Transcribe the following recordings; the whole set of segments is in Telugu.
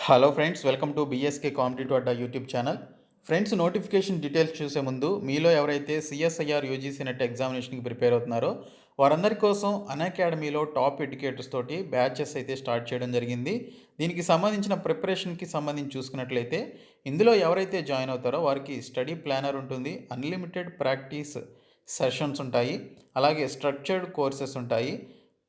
Hello friends, welcome to BSK competitive Adda YouTube channel. Friends, notification details చూసే ముందు మీలో ఎవరైతే సిఎస్ఐఆర్ యూజీసీ నెట్ ఎగ్జామినేషన్కి ప్రిపేర్ అవుతున్నారో వారందరి కోసం అకాడమీలో టాప్ ఎడ్యుకేటర్స్ తోటి బ్యాచెస్ అయితే స్టార్ట్ చేయడం జరిగింది. దీనికి సంబంధించిన ప్రిపరేషన్కి సంబంధించి చూసుకున్నట్లయితే ఇందులో ఎవరైతే జాయిన్ అవుతారో వారికి స్టడీ ప్లానర్ ఉంటుంది, అన్లిమిటెడ్ ప్రాక్టీస్ సెషన్స్ ఉంటాయి, అలాగే స్ట్రక్చర్డ్ కోర్సెస్ ఉంటాయి,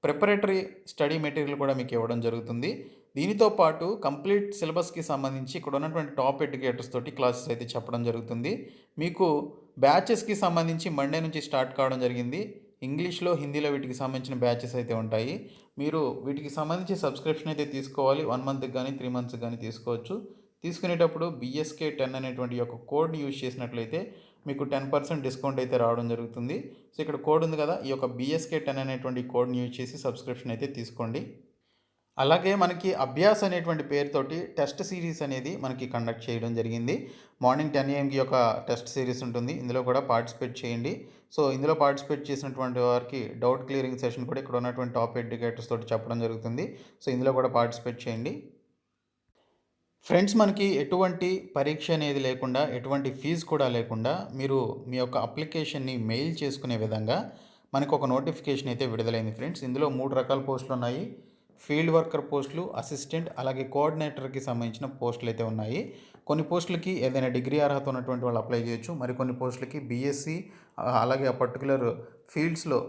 ప్రిపరేటరీ స్టడీ మెటీరియల్ కూడా మీకు ఇవ్వడం జరుగుతుంది. దీనితో పాటు కంప్లీట్ సిలబస్కి సంబంధించి ఇక్కడ ఉన్నటువంటి టాప్ ఎడ్యుకేటర్స్ తోటి క్లాసెస్ అయితే చెప్పడం జరుగుతుంది. మీకు బ్యాచెస్కి సంబంధించి మండే నుంచి స్టార్ట్ కావడం జరిగింది. ఇంగ్లీష్లో, హిందీలో వీటికి సంబంధించిన బ్యాచెస్ అయితే ఉంటాయి. మీరు వీటికి సంబంధించి సబ్స్క్రిప్షన్ అయితే తీసుకోవాలి. 1 మంత్కి కానీ 3 మంత్స్కి కానీ తీసుకోవచ్చు. తీసుకునేటప్పుడు BSK 10 అనేటువంటి యొక్క కోడ్ని యూజ్ చేసినట్లయితే మీకు 10% డిస్కౌంట్ అయితే రావడం జరుగుతుంది. సో ఇక్కడ కోడ్ ఉంది కదా, ఈ యొక్క BSK 10 అనేటువంటి కోడ్ని యూజ్ చేసి సబ్స్క్రిప్షన్ అయితే తీసుకోండి. అలాగే మనకి అభ్యాస్ అనేటువంటి పేరుతోటి టెస్ట్ సిరీస్ అనేది మనకి కండక్ట్ చేయడం జరిగింది. మార్నింగ్ 10 AM యొక్క టెస్ట్ సిరీస్ ఉంటుంది. ఇందులో కూడా పార్టిసిపేట్ చేయండి. సో ఇందులో పార్టిసిపేట్ చేసినటువంటి వారికి డౌట్ క్లియరింగ్ సెషన్ కూడా ఇక్కడ ఉన్నటువంటి టాప్ ఎడ్యుకేటర్స్ తోటి చెప్పడం జరుగుతుంది. సో ఇందులో కూడా పార్టిసిపేట్ చేయండి. ఫ్రెండ్స్, మనకి ఎటువంటి పరీక్ష అనేది లేకుండా, ఎటువంటి ఫీజు కూడా లేకుండా మీరు మీ యొక్క అప్లికేషన్ని మెయిల్ చేసుకునే విధంగా మనకు ఒక నోటిఫికేషన్ అయితే విడుదలైంది ఫ్రెండ్స్. ఇందులో 3 రకాల పోస్టులు ఉన్నాయి. ఫీల్డ్ వర్కర్ పోస్టులు, అసిస్టెంట్, అలాగే కోఆర్డినేటర్కి సంబంధించిన పోస్టులు అయితే ఉన్నాయి. కొన్ని పోస్టులకి ఏదైనా డిగ్రీ అర్హత ఉన్నటువంటి వాళ్ళు అప్లై చేయొచ్చు. మరికొన్ని పోస్టులకి బీఎస్సీ, అలాగే ఆ పర్టికులర్ ఫీల్డ్స్లో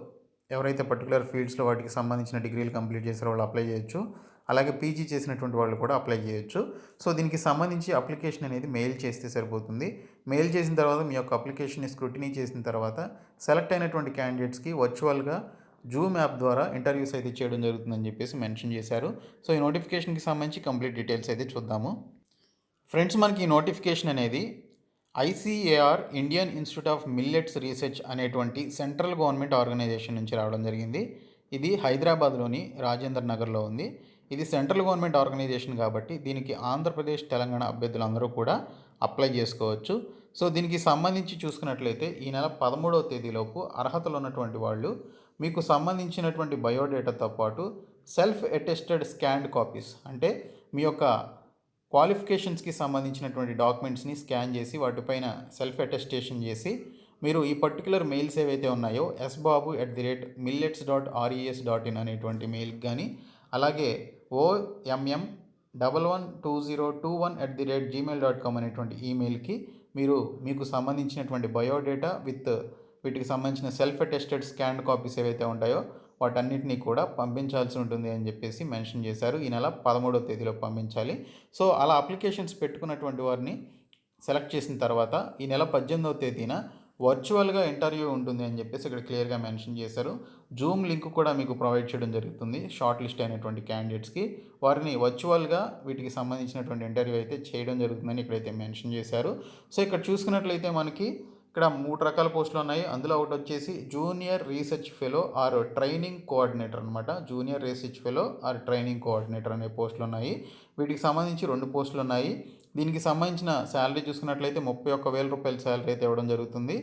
ఎవరైతే పర్టికులర్ ఫీల్డ్స్లో వాటికి సంబంధించిన డిగ్రీలు కంప్లీట్ చేసారో వాళ్ళు అప్లై చేయొచ్చు. అలాగే పీజీ చేసినటువంటి వాళ్ళు కూడా అప్లై చేయొచ్చు. సో దీనికి సంబంధించి అప్లికేషన్ అనేది మెయిల్ చేస్తే సరిపోతుంది. మెయిల్ చేసిన తర్వాత మీ యొక్క అప్లికేషన్ని స్క్రూటినీ చేసిన తర్వాత సెలెక్ట్ అయినటువంటి క్యాండిడేట్స్కి వర్చువల్గా జూమ్ యాప్ ద్వారా ఇంటర్వ్యూస్ అయితే చేయడం జరుగుతుందని చెప్పేసి మెన్షన్ చేశారు. సో ఈ నోటిఫికేషన్కి సంబంధించి కంప్లీట్ డీటెయిల్స్ అయితే చూద్దాము. ఫ్రెండ్స్, మనకి ఈ నోటిఫికేషన్ అనేది ICAR Indian institute of millets research అనేటువంటి సెంట్రల్ గవర్నమెంట్ ఆర్గనైజేషన్ నుంచి రావడం జరిగింది. ఇది హైదరాబాద్లోని రాజేంద్ర నగర్లో ఉంది. ఇది సెంట్రల్ గవర్నమెంట్ ఆర్గనైజేషన్ కాబట్టి దీనికి ఆంధ్రప్రదేశ్, తెలంగాణ అభ్యర్థులందరూ కూడా అప్లై చేసుకోవచ్చు. సో దీనికి సంబంధించి చూసుకున్నట్లయితే ఈ నెల 13వ తేదీలోపు అర్హతలు ఉన్నటువంటి వాళ్ళు మీకు సంబంధించినటువంటి బయోడేటాతో పాటు సెల్ఫ్ అటెస్టెడ్ స్కాన్డ్ కాపీస్, అంటే మీ యొక్క క్వాలిఫికేషన్స్కి సంబంధించినటువంటి డాక్యుమెంట్స్ని స్కాన్ చేసి వాటిపైన సెల్ఫ్ అటెస్టేషన్ చేసి మీరు ఈ పర్టికులర్ మెయిల్స్ ఏవైతే ఉన్నాయో sbabu@millets.res.in అనేటువంటి మెయిల్కి కానీ, అలాగే OMM112021@gmail.com అనేటువంటి ఈమెయిల్కి మీరు మీకు సంబంధించినటువంటి బయోడేటా విత్ వీటికి సంబంధించిన సెల్ఫ్ అటెస్టెడ్ స్కాన్డ్ కాపీస్ ఏవైతే ఉంటాయో వాటన్నిటినీ కూడా పంపించాల్సి ఉంటుంది అని చెప్పేసి మెన్షన్ చేశారు. ఈ నెల 13వ తేదీలో పంపించాలి. సో అలా అప్లికేషన్స్ పెట్టుకున్నటువంటి వారిని సెలెక్ట్ చేసిన తర్వాత ఈ నెల 18వ తేదీన వర్చువల్గా ఇంటర్వ్యూ ఉంటుంది అని చెప్పేసి ఇక్కడ క్లియర్గా మెన్షన్ చేశారు. జూమ్ లింక్ కూడా మీకు ప్రొవైడ్ చేయడం జరుగుతుంది. షార్ట్ లిస్ట్ అయినటువంటి క్యాండిడేట్స్కి వారిని వర్చువల్గా వీటికి సంబంధించినటువంటి ఇంటర్వ్యూ అయితే చేయడం జరుగుతుందని ఇక్కడైతే మెన్షన్ చేశారు. సో ఇక్కడ చూసుకున్నట్లయితే మనకి ఇక్కడ 3 రకాల పోస్టులు ఉన్నాయి. అందులో ఒకటి వచ్చేసి junior research fellow or training coordinator అనమాట. Junior research fellow or training coordinator అనే పోస్టులు ఉన్నాయి. వీటికి సంబంధించి 2 పోస్టులు ఉన్నాయి. దీనికి సంబంధించిన శాలరీ చూసుకున్నట్లయితే 31,000 రూపాయల శాలరీ అయితే ఇవ్వడం జరుగుతుంది.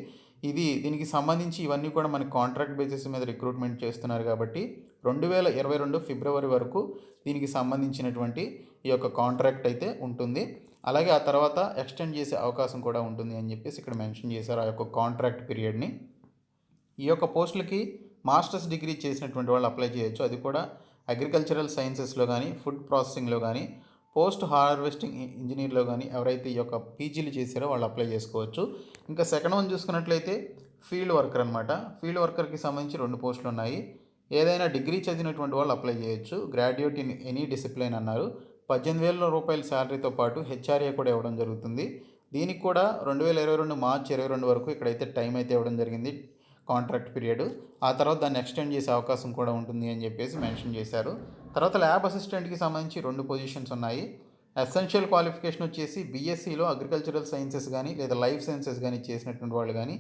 దీనికి సంబంధించి ఇవన్నీ కూడా మనకి కాంట్రాక్ట్ బేసిస్ మీద రిక్రూట్మెంట్ చేస్తున్నారు కాబట్టి 2022 ఫిబ్రవరి వరకు దీనికి సంబంధించినటువంటి ఈ యొక్క కాంట్రాక్ట్ అయితే ఉంటుంది. అలాగే ఆ తర్వాత ఎక్స్టెండ్ చేసే అవకాశం కూడా ఉంటుంది అని చెప్పేసి ఇక్కడ మెన్షన్ చేశారు ఆ యొక్క కాంట్రాక్ట్ పీరియడ్ని. ఈ యొక్క పోస్టులకి మాస్టర్స్ డిగ్రీ చేసినటువంటి వాళ్ళు అప్లై చేయొచ్చు. అది కూడా అగ్రికల్చరల్ సైన్సెస్లో కానీ, ఫుడ్ ప్రాసెసింగ్లో కానీ, పోస్ట్ హార్వెస్టింగ్ ఇంజనీర్లో కానీ ఎవరైతే ఈ యొక్క పీజీలు చేశారో వాళ్ళు అప్లై చేసుకోవచ్చు. ఇంకా సెకండ్ వన్ చూసుకున్నట్లయితే ఫీల్డ్ వర్కర్ అనమాట. ఫీల్డ్ వర్కర్కి సంబంధించి 2 పోస్టులు ఉన్నాయి. ఏదైనా డిగ్రీ చదివినటువంటి వాళ్ళు అప్లై చేయొచ్చు. గ్రాడ్యుయేట్ ఇన్ ఎనీ డిసిప్లైన్ అన్నారు. 18,000 రూపాయల శాలరీతో పాటు హెచ్ఆర్ఏ కూడా ఇవ్వడం జరుగుతుంది. దీనికి కూడా 2022 మార్చి 22 వరకు ఇక్కడైతే టైం అయితే ఇవ్వడం జరిగింది, కాంట్రాక్ట్ పీరియడ్. ఆ తర్వాత దాన్ని ఎక్స్టెండ్ చేసే అవకాశం కూడా ఉంటుంది అని చెప్పేసి మెన్షన్ చేశారు. తర్వాత ల్యాబ్ అసిస్టెంట్కి సంబంధించి 2 పొజిషన్స్ ఉన్నాయి. ఎసెన్షియల్ క్వాలిఫికేషన్ వచ్చేసి బీఎస్సీలో అగ్రికల్చరల్ సైన్సెస్ కానీ, లేదా లైఫ్ సైన్సెస్ కానీ చేసినటువంటి వాళ్ళు కానీ,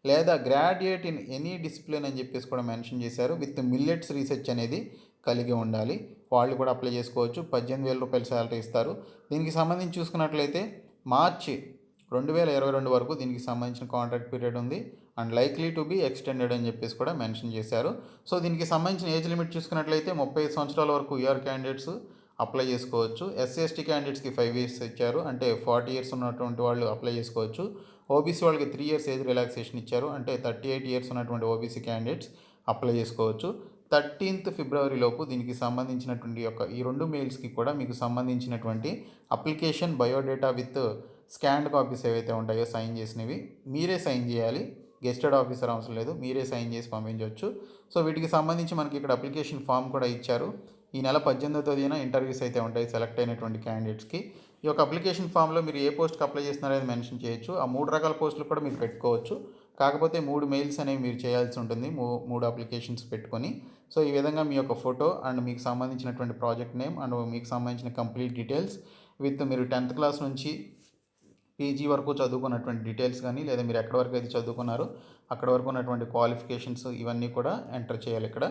లేదా గ్రాడ్యుయేట్ ఇన్ ఎనీ డిసిప్లిన్ అని చెప్పేసి కూడా మెన్షన్ చేశారు. విత్ మిల్లెట్స్ రీసెర్చ్ అనేది కలిగి ఉండాలి. వాళ్ళు కూడా అప్లై చేసుకోవచ్చు. 18,000 రూపాయల శాలరీ ఇస్తారు. దీనికి సంబంధించి చూసుకున్నట్లయితే మార్చి 2022 వరకు దీనికి సంబంధించిన కాంట్రాక్ట్ పీరియడ్ ఉంది and likely to be extended అని చెప్పేసి కూడా మెన్షన్ చేశారు. సో దీనికి సంబంధించిన ఏజ్ లిమిట్ చూసుకున్నట్లయితే 35 సంవత్సరాల వరకు యూఆర్ క్యాండిడేట్స్ అప్లై చేసుకోవచ్చు. ఎస్సీ, ఎస్టీ క్యాండిడేట్స్‌కి 5 ఇయర్స్ ఇచ్చారు. అంటే 40 ఇయర్స్ ఉన్నటువంటి వాళ్ళు అప్లై చేసుకోవచ్చు. ఓబీసీ వాళ్ళకి 3 ఇయర్స్ ఏజ్ రిలాక్సేషన్ ఇచ్చారు. అంటే 38 ఇయర్స్ ఉన్నటువంటి ఓబీసీ క్యాండిడేట్స్ అప్లై చేసుకోవచ్చు. 13th ఫిబ్రవరి లోపు దీనికి సంబంధించినటువంటి ఈ 2 మెయిల్స్‌కి కూడా మీకు సంబంధించినటువంటి application, biodata with scanned copies ఏవైతే ఉంటాయో సైన్ చేసినవి మీరే సైన్ చేయాలి. గెస్టెడ్ ఆఫీసర్ అవసరం లేదు, మీరే సైన్ చేసి పంపించవచ్చు. సో వీటికి సంబంధించి మనకి ఇక్కడ అప్లికేషన్ ఫామ్ కూడా ఇచ్చారు. ఈ నెల 18వ తేదీన ఇంటర్వ్యూస్ అయితే ఉంటాయి సెలెక్ట్ అయినటువంటి క్యాండిడేట్స్కి. ఈ యొక్క అప్లికేషన్ ఫామ్లో మీరు ఏ పోస్ట్కి అప్లై చేస్తున్నారో అనేది మెన్షన్ చేయొచ్చు. ఆ 3 రకాల పోస్టులు కూడా మీరు పెట్టుకోవచ్చు. కాకపోతే 3 మెయిల్స్ అనేవి మీరు చేయాల్సి ఉంటుంది, 3 అప్లికేషన్స్ పెట్టుకొని. సో ఈ విధంగా మీ యొక్క ఫోటో అండ్ మీకు సంబంధించినటువంటి ప్రాజెక్ట్ నేమ్ అండ్ మీకు సంబంధించిన కంప్లీట్ డీటెయిల్స్ విత్ మీరు 10th క్లాస్ నుంచి పీజీ వరకు చదువుకున్నటువంటి డీటెయిల్స్ కానీ, లేదా మీరు ఎక్కడి వరకు అయితే చదువుకున్నారో అక్కడ వరకు ఉన్నటువంటి క్వాలిఫికేషన్స్ ఇవన్నీ కూడా ఎంటర్ చేయాలి. ఇక్కడ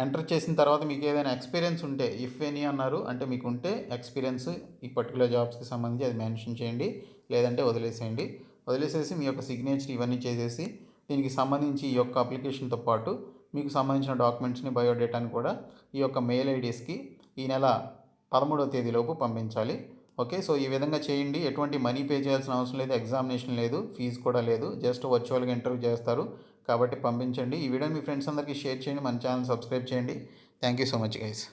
ఎంటర్ చేసిన తర్వాత మీకు ఏదైనా ఎక్స్పీరియన్స్ ఉంటే, ఇఫ్ ఎనీ అన్నారు, అంటే మీకు ఉంటే ఎక్స్పీరియన్స్ ఈ పర్టికులర్ జాబ్స్కి సంబంధించి అది మెన్షన్ చేయండి, లేదంటే వదిలేసేయండి. వదిలేసేసి మీ యొక్క సిగ్నేచర్ ఇవన్నీ చేసేసి దీనికి సంబంధించి ఈ యొక్క అప్లికేషన్తో పాటు మీకు సంబంధించిన డాక్యుమెంట్స్ని, బయోడేటాని కూడా ఈ యొక్క మెయిల్ ఐడీస్కి ఈ నెల 13వ తేదీలోపు పంపించాలి. ఓకే, సో ఈ విధంగా చేయండి. ఎటువంటి మనీ పే చేయాల్సిన అవసరం లేదు, ఎగ్జామినేషన్ లేదు, ఫీజు కూడా లేదు, జస్ట్ వర్చువల్గా ఇంటర్వ్యూ చేస్తారు. కాబట్టి పంపించండి. ఈ వీడియోని మీ ఫ్రెండ్స్ అందరికీ షేర్ చేయండి, మన ఛానల్ సబ్స్క్రైబ్ చేయండి. Thank you so much guys.